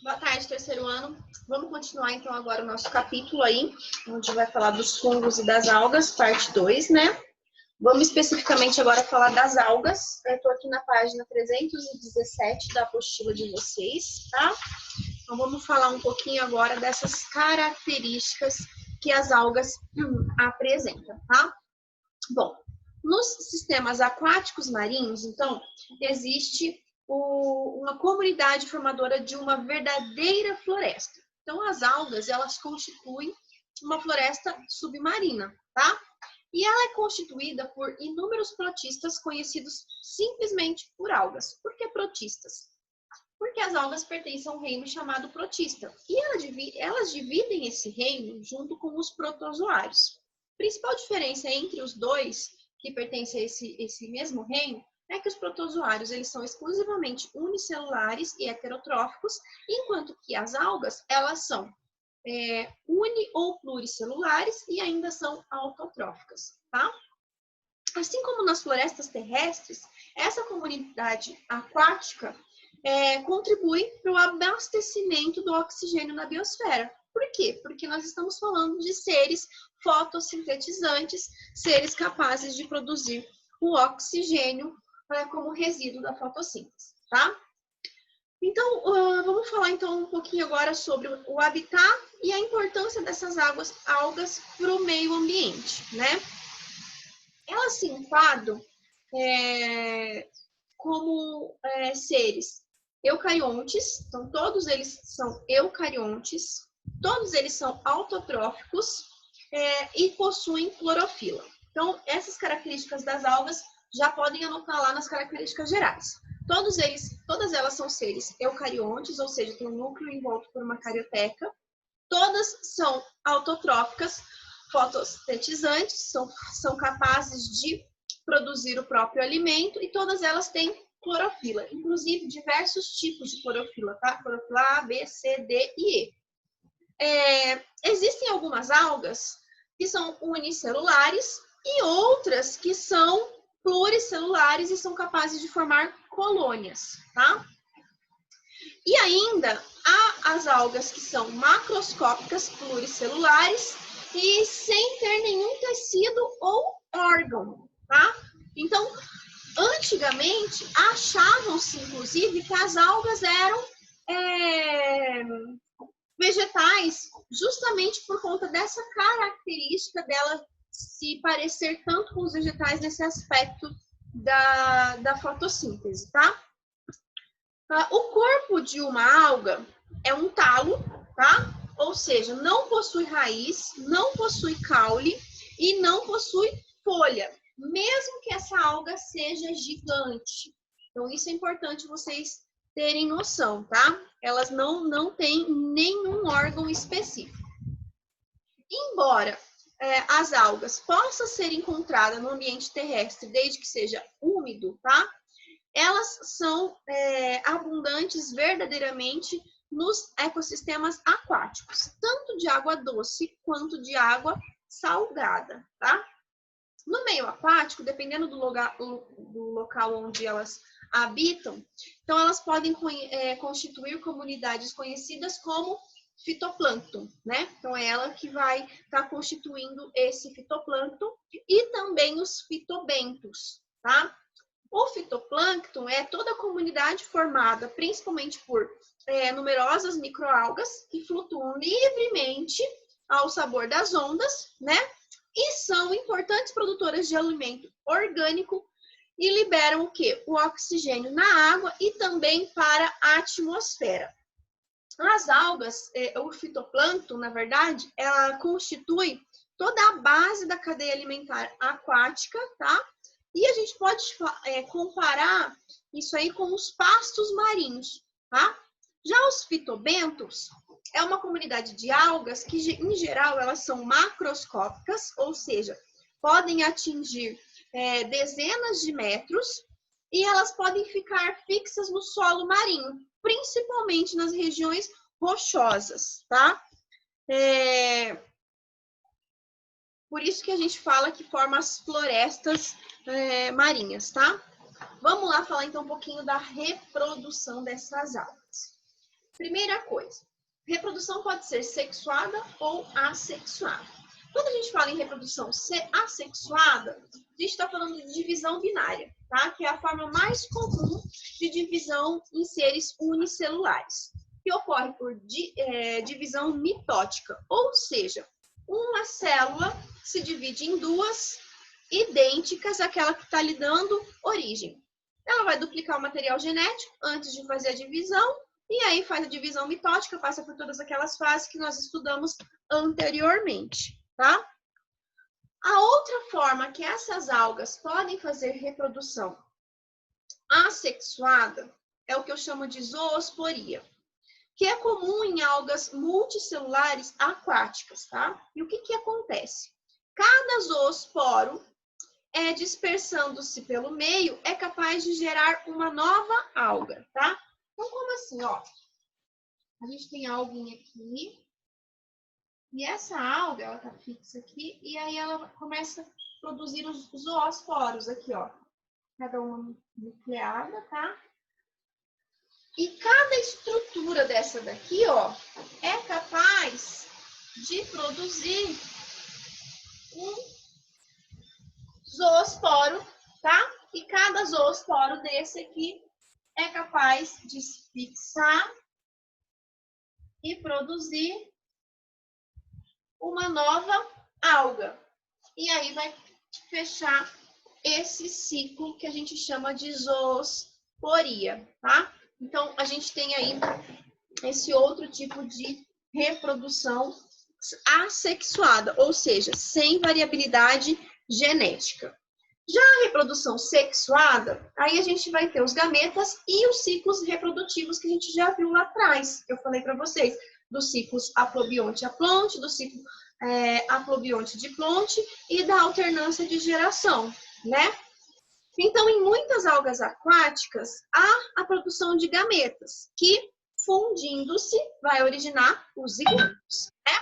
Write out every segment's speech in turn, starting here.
Boa tarde, terceiro ano. Vamos continuar, então, agora o nosso capítulo aí, onde vai falar dos fungos e das algas, parte 2, né? Vamos especificamente agora falar das algas. Eu estou aqui na página 317 da apostila de vocês, tá? Então, vamos falar um pouquinho agora dessas características que as algas apresentam, tá? Bom, nos sistemas aquáticos marinhos, então, existe uma comunidade formadora de uma verdadeira floresta. Então, as algas, elas constituem uma floresta submarina, tá? E ela é constituída por inúmeros protistas conhecidos simplesmente por algas. Por que protistas? Porque as algas pertencem a um reino chamado protista. E elas dividem esse reino junto com os protozoários. A principal diferença entre os dois, que pertencem a esse mesmo reino, é que os protozoários eles são exclusivamente unicelulares e heterotróficos, enquanto que as algas elas são uni- ou pluricelulares e ainda são autotróficas, tá? Assim como nas florestas terrestres, essa comunidade aquática contribui para o abastecimento do oxigênio na biosfera. Por quê? Porque nós estamos falando de seres fotossintetizantes, seres capazes de produzir o oxigênio como resíduo da fotossíntese, tá? Então, vamos falar então um pouquinho agora sobre o habitat e a importância dessas algas para o meio ambiente, né? Elas se enquadram como seres eucariontes, então todos eles são eucariontes, todos eles são autotróficos e possuem clorofila. Então, essas características das algas já podem anotar lá nas características gerais. Todas elas são seres eucariontes, ou seja, tem um núcleo envolto por uma carioteca. Todas são autotróficas, fotossintetizantes, são capazes de produzir o próprio alimento e todas elas têm clorofila, inclusive diversos tipos de clorofila, tá? Clorofila A, B, C, D e E. Existem algumas algas que são unicelulares e outras que são pluricelulares e são capazes de formar colônias, tá? E ainda há as algas que são macroscópicas, pluricelulares e sem ter nenhum tecido ou órgão, tá? Então, antigamente, achavam-se, inclusive, que as algas eram vegetais justamente por conta dessa característica dela se parecer tanto com os vegetais nesse aspecto da fotossíntese, tá? O corpo de uma alga é um talo, tá? Ou seja, não possui raiz, não possui caule e não possui folha, mesmo que essa alga seja gigante. Então, isso é importante vocês terem noção, tá? Elas não têm nenhum órgão específico. Embora as algas possam ser encontradas no ambiente terrestre desde que seja úmido, tá? Elas são abundantes verdadeiramente nos ecossistemas aquáticos, tanto de água doce quanto de água salgada, tá? No meio aquático, dependendo do local onde elas habitam, então elas podem constituir comunidades conhecidas como fitoplâncton, né? Então é ela que vai estar constituindo esse fitoplâncton e também os fitobentos, tá? O fitoplâncton é toda a comunidade formada principalmente por numerosas microalgas que flutuam livremente ao sabor das ondas, né? E são importantes produtoras de alimento orgânico e liberam o quê? O oxigênio na água e também para a atmosfera. As algas, o fitoplâncton, na verdade, ela constitui toda a base da cadeia alimentar aquática, tá? E a gente pode comparar isso aí com os pastos marinhos, tá? Já os fitobentos é uma comunidade de algas que, em geral, elas são macroscópicas, ou seja, podem atingir dezenas de metros e elas podem ficar fixas no solo marinho, principalmente nas regiões rochosas, tá? Por isso que a gente fala que forma as florestas marinhas, tá? Vamos lá falar então um pouquinho da reprodução dessas algas. Primeira coisa, reprodução pode ser sexuada ou assexuada. Quando a gente fala em reprodução assexuada, a gente está falando de divisão binária, tá? Que é a forma mais comum de divisão em seres unicelulares, que ocorre por divisão mitótica, ou seja, uma célula se divide em duas idênticas àquela que está lhe dando origem. Ela vai duplicar o material genético antes de fazer a divisão, e aí faz a divisão mitótica, passa por todas aquelas fases que nós estudamos anteriormente, tá? A outra forma que essas algas podem fazer reprodução assexuada é o que eu chamo de zoosporia, que é comum em algas multicelulares aquáticas, tá? E o que acontece? Cada zoosporo, dispersando-se pelo meio, é capaz de gerar uma nova alga, tá? Então, como assim, ó? A gente tem a alguinha aqui, e essa alga, ela tá fixa aqui, e aí ela começa a produzir os zoosporos aqui, ó. Cada uma nucleada, tá? E cada estrutura dessa daqui, ó, é capaz de produzir um zoosporo, tá? E cada zoosporo desse aqui é capaz de se fixar e produzir uma nova alga. E aí vai fechar esse ciclo que a gente chama de zoosporia, tá? Então, a gente tem aí esse outro tipo de reprodução assexuada, ou seja, sem variabilidade genética. Já a reprodução sexuada, aí a gente vai ter os gametas e os ciclos reprodutivos que a gente já viu lá atrás. Eu falei para vocês dos ciclos aplobionte-aplonte, do ciclo aplobionte-diplonte e da alternância de geração, né? Então, em muitas algas aquáticas, há a produção de gametas, que, fundindo-se, vai originar os zigotos, né?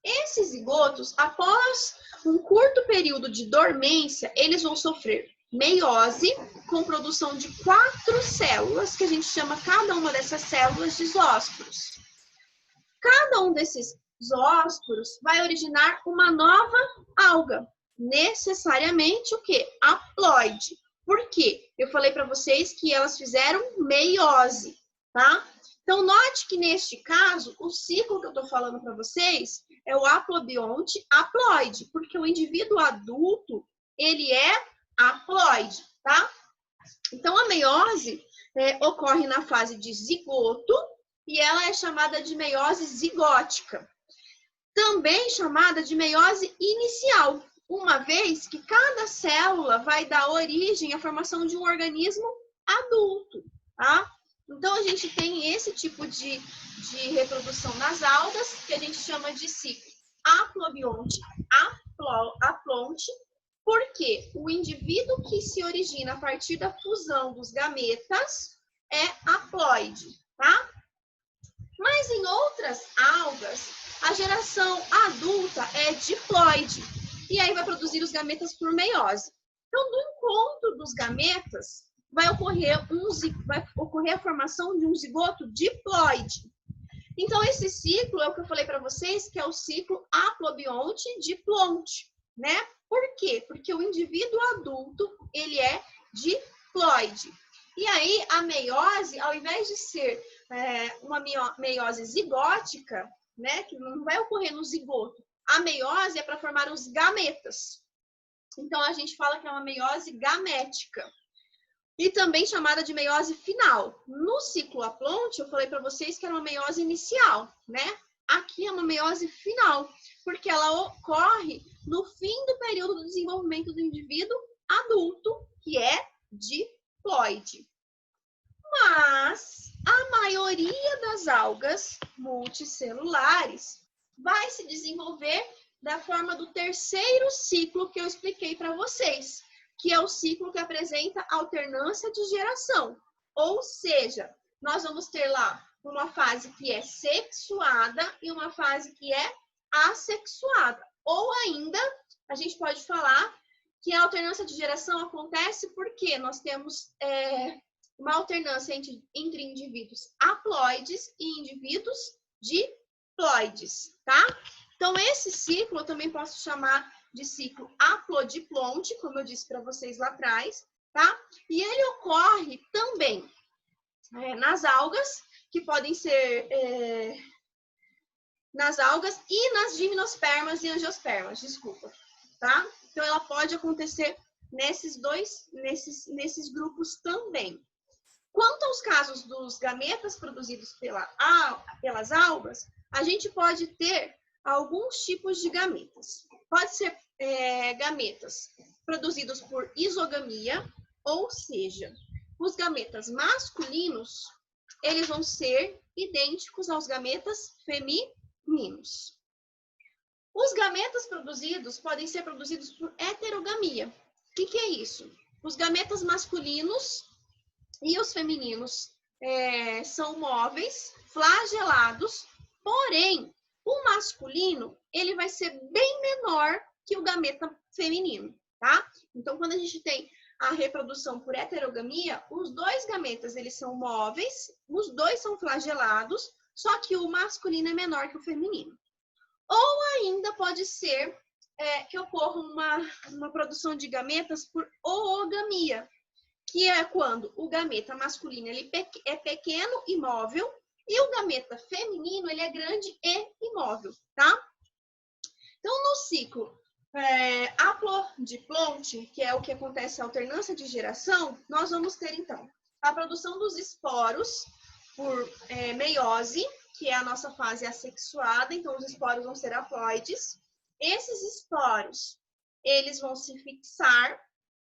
Esses zigotos, após um curto período de dormência, eles vão sofrer meiose, com produção de 4 células, que a gente chama cada uma dessas células de zoósporos. Cada um desses zoósporos vai originar uma nova alga, necessariamente o quê? Haploide. Por quê? Eu falei para vocês que elas fizeram meiose, tá? Então, note que neste caso, o ciclo que eu estou falando para vocês é o aplobionte haploide, porque o indivíduo adulto, ele é haploide, tá? Então, a meiose ocorre na fase de zigoto e ela é chamada de meiose zigótica. Também chamada de meiose inicial, uma vez que cada célula vai dar origem à formação de um organismo adulto, tá? Então, a gente tem esse tipo de reprodução nas algas, que a gente chama de ciclo aplobionte-aplonte, porque o indivíduo que se origina a partir da fusão dos gametas é haploide, tá? Mas em outras algas, a geração adulta é diploide, e aí vai produzir os gametas por meiose. Então, no encontro dos gametas, vai ocorrer a formação de um zigoto diploide. Então, esse ciclo é o que eu falei para vocês, que é o ciclo aplobionte-diplonte, né? Por quê? Porque o indivíduo adulto, ele é diploide. E aí, a meiose, ao invés de ser uma meiose zigótica, né, que não vai ocorrer no zigoto, a meiose é para formar os gametas. Então, a gente fala que é uma meiose gamética. E também chamada de meiose final. No ciclo aplonte, eu falei para vocês que era uma meiose inicial, né? Aqui é uma meiose final, porque ela ocorre no fim do período do desenvolvimento do indivíduo adulto, que é diploide. Mas a maioria das algas multicelulares vai se desenvolver da forma do terceiro ciclo que eu expliquei para vocês, que é o ciclo que apresenta alternância de geração. Ou seja, nós vamos ter lá uma fase que é sexuada e uma fase que é assexuada. Ou ainda, a gente pode falar que a alternância de geração acontece porque nós temos uma alternância entre indivíduos haploides e indivíduos diploides, tá? Então, esse ciclo eu também posso chamar de ciclo haplodiplonte, como eu disse para vocês lá atrás, tá? E ele ocorre também nas algas, que podem ser nas algas e nas gimnospermas e angiospermas, desculpa, tá? Então, ela pode acontecer nesses grupos também. Quanto aos casos dos gametas produzidos pelas algas, a gente pode ter alguns tipos de gametas. Pode ser gametas produzidos por isogamia, ou seja, os gametas masculinos, eles vão ser idênticos aos gametas femininos. Os gametas produzidos podem ser produzidos por heterogamia. O que é isso? Os gametas masculinos e os femininos são móveis, flagelados, porém, o masculino, ele vai ser bem menor que o gameta feminino, tá? Então, quando a gente tem a reprodução por heterogamia, os dois gametas, eles são móveis, os dois são flagelados, só que o masculino é menor que o feminino. Ou ainda pode ser que ocorra uma produção de gametas por oogamia, que é quando o gameta masculino ele é pequeno e móvel, e o gameta feminino ele é grande e imóvel, tá? Então, no ciclo haplodiplonte, que é o que acontece a alternância de geração, nós vamos ter, então, a produção dos esporos por meiose, que é a nossa fase assexuada, então os esporos vão ser haploides. Esses esporos, eles vão se fixar,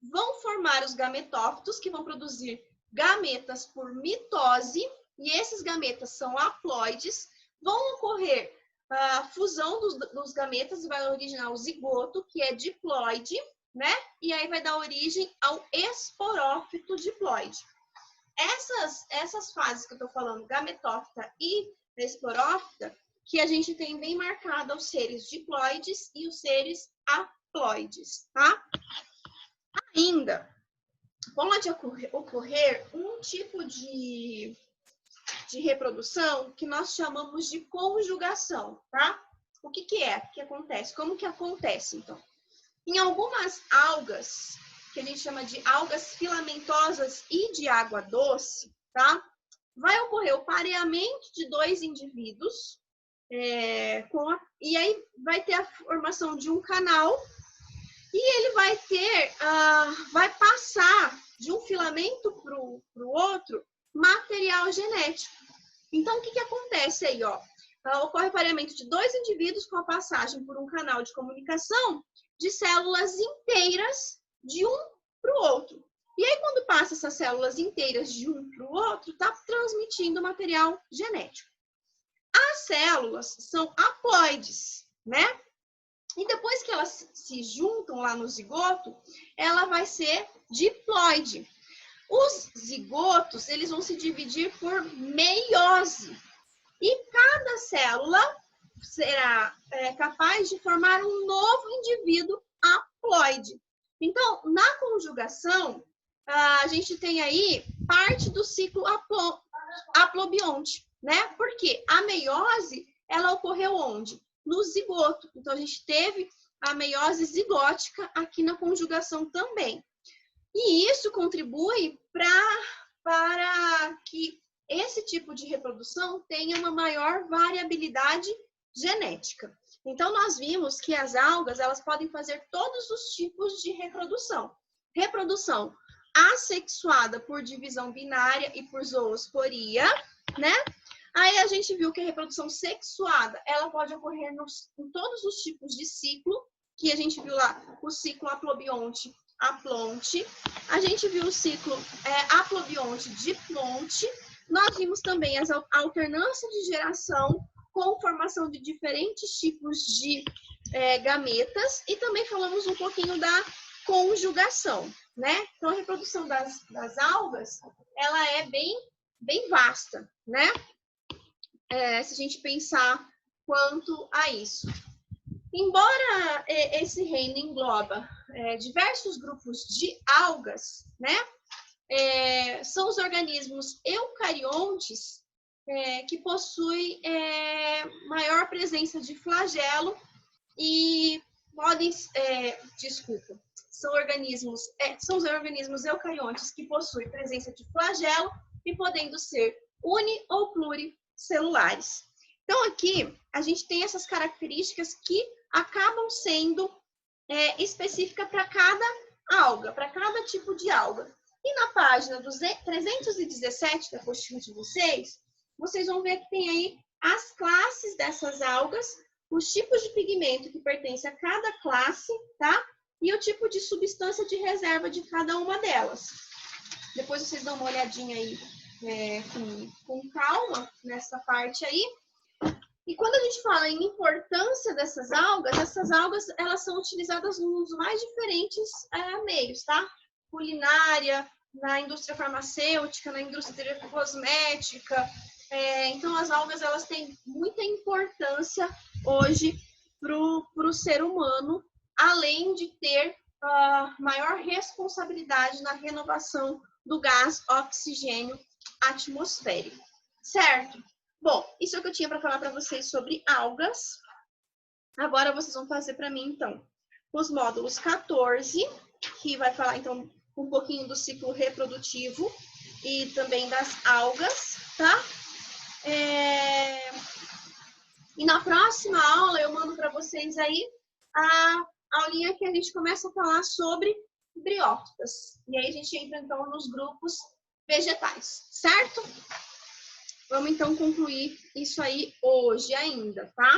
vão formar os gametófitos, que vão produzir gametas por mitose, e esses gametas são haploides, vão ocorrer a fusão dos gametas e vai originar o zigoto, que é diploide, né? E aí vai dar origem ao esporófito diploide. Essas fases que eu tô falando, gametófita e esporófita, que a gente tem bem marcado os seres diploides e os seres haploides, tá? Ainda pode ocorrer um tipo de reprodução que nós chamamos de conjugação, tá? O que é? O que acontece? Como que acontece, então? Em algumas algas, que a gente chama de algas filamentosas e de água doce, tá? Vai ocorrer o pareamento de dois indivíduos, e aí vai ter a formação de um canal, e ele vai passar de um filamento para o outro material genético. Então, o que acontece aí, ó? Ocorre o pareamento de dois indivíduos com a passagem por um canal de comunicação de células inteiras de um para o outro. E aí, quando passa essas células inteiras de um para o outro, está transmitindo material genético. As células são haploides, né? E depois que elas se juntam lá no zigoto, ela vai ser diploide. Os zigotos, eles vão se dividir por meiose. E cada célula será capaz de formar um novo indivíduo haploide. Então, na conjugação, a gente tem aí parte do ciclo haplobionte, né? Porque a meiose, ela ocorreu onde? No zigoto. Então, a gente teve a meiose zigótica aqui na conjugação também. E isso contribui para que esse tipo de reprodução tenha uma maior variabilidade genética. Então, nós vimos que as algas, elas podem fazer todos os tipos de reprodução. Reprodução assexuada por divisão binária e por zoosporia, né? Aí a gente viu que a reprodução sexuada, ela pode ocorrer em todos os tipos de ciclo, que a gente viu lá, o ciclo haplobionte, haplonte. A gente viu o ciclo haplobionte, diplonte. Nós vimos também a alternância de geração com formação de diferentes tipos de gametas. E também falamos um pouquinho da conjugação, né? Então, a reprodução das algas, ela é bem vasta, né? Se a gente pensar quanto a isso. Embora esse reino engloba diversos grupos de algas, né? são os organismos eucariontes que possuem maior presença de flagelo e podem, são os organismos eucariontes que possuem presença de flagelo e podendo ser uni- ou pluricelulares. Então, aqui, a gente tem essas características que acabam sendo específicas para cada alga, para cada tipo de alga. E na página 317 da apostila de vocês vão ver que tem aí as classes dessas algas, os tipos de pigmento que pertence a cada classe, tá? E o tipo de substância de reserva de cada uma delas. Depois vocês dão uma olhadinha aí com calma nessa parte aí. E quando a gente fala em importância dessas algas, essas algas elas são utilizadas nos mais diferentes meios, tá? Culinária, na indústria farmacêutica, na indústria cosmética. Então, as algas elas têm muita importância hoje para o ser humano, além de ter maior responsabilidade na renovação do gás oxigênio atmosférico, certo? Bom, isso é o que eu tinha para falar para vocês sobre algas. Agora vocês vão fazer para mim, então, os módulos 14, que vai falar, então, um pouquinho do ciclo reprodutivo e também das algas, tá? E na próxima aula eu mando para vocês aí a aulinha que a gente começa a falar sobre briófitas. E aí a gente entra, então, nos grupos vegetais, certo? Vamos, então, concluir isso aí hoje ainda, tá?